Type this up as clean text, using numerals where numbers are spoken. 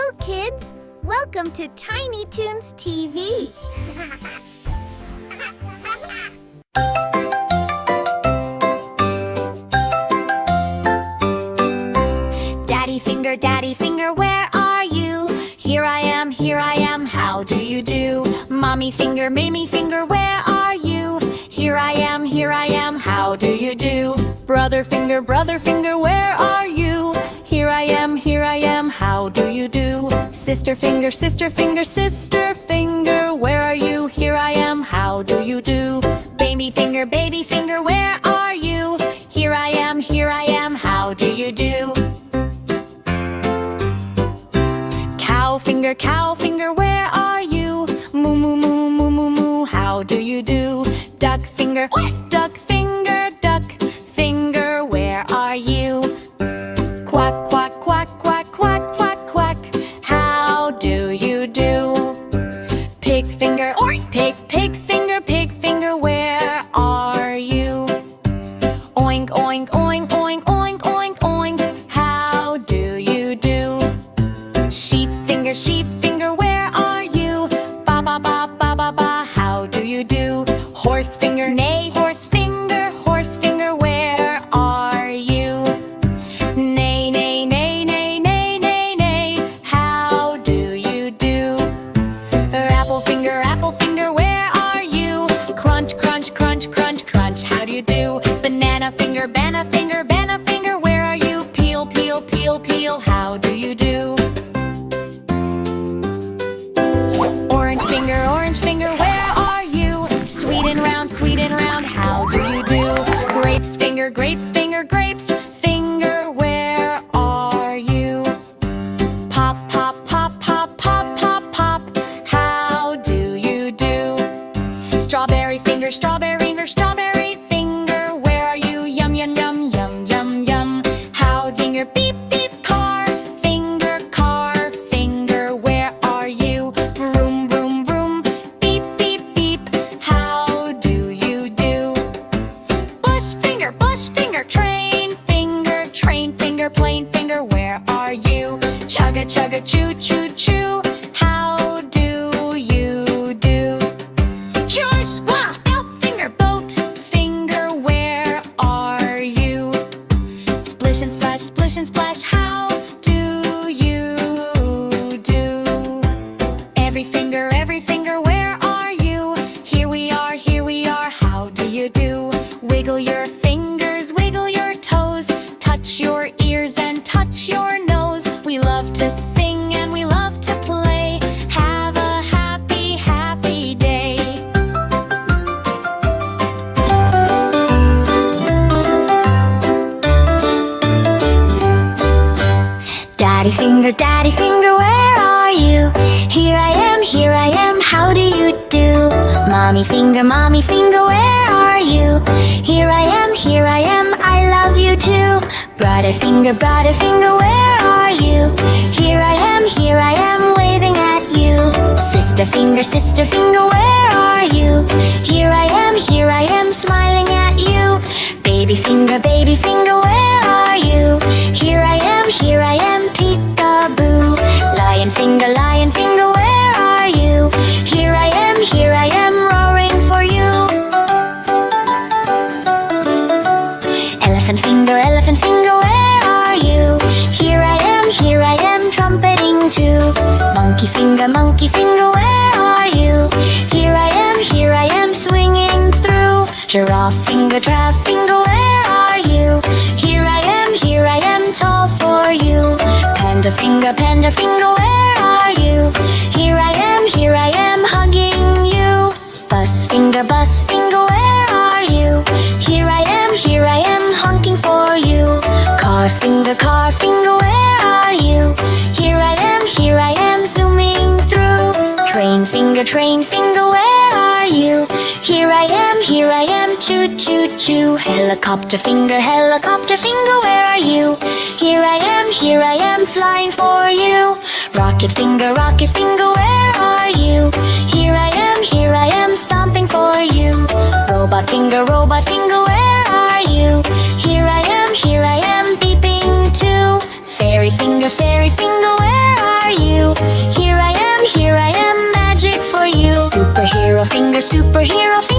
Hello, kids! Welcome to Tiny Toons TV. Daddy finger, where are you? Here I am, how do you do? Mommy finger, where are you? Here I am, how do you do? Brother finger, where are you? Here I am, how do you do? Sister finger, sister finger, where are you? Here I am, how do you do? Baby finger, where are you? Here I am, how do you do? Cow finger, where are you? Moo, how do you do? Duck finger, where are you? Quack, how do you do? Pig finger, pig finger, where are you? Oink, how do you do? Sheep finger, where are you? Ba, how do you do? Horse finger, neigh, horse finger, where are you? Neigh, how do you do? Apple finger, where are you? Crunch, how do you do? Banana finger, where are you? Peel, how do you do? Orange finger, where are you? Sweet and round, how do you do? Grapes finger, where are you? Pop, how do you do? Strawberry finger, where are you? Yum, how finger, beep, car finger, where are you? Vroom, beep, how do you do? Bush finger, train finger, plain finger, where are you? Chugga, choo, how do you do? Shush, wah, elf finger, boat finger, where are you? Splish and splash, how do you do? Every finger, where are you? Here we are, how do you do? Wiggle your fingers, wiggle your toes, touch your ears and touch your nose. We love to sing and we love to play. Have a happy day. Daddy finger, where are you? Here I am, how do you do? Mommy finger, where are you? Here I am, I love you too. Brother finger, where are you? Here I am, waving at you. Sister finger, where are you? Here I am, smiling at you. Baby finger, where are you? Here I am, peekaboo. Lion finger, where are you? Here I am, roaring for you. Elephant finger, where are you? Here I am, trumpeting too. Monkey finger, where are you? Here I am, swinging through. Giraffe finger, where are you? Here I am, tall for you. Panda finger, where are you? Here I am, hugging you. Bus finger, where are you? Here I am, honking for you. Car finger, where are you? Here I am, zooming through. Train finger, where are you? Here I am, choo, Helicopter finger, where are you? Here I am, flying for you. Rocket finger, where are you? Here I am, stomping for you. Robot finger, where are you? Here I am, beeping too. Fairy finger, where are you? finger, superhero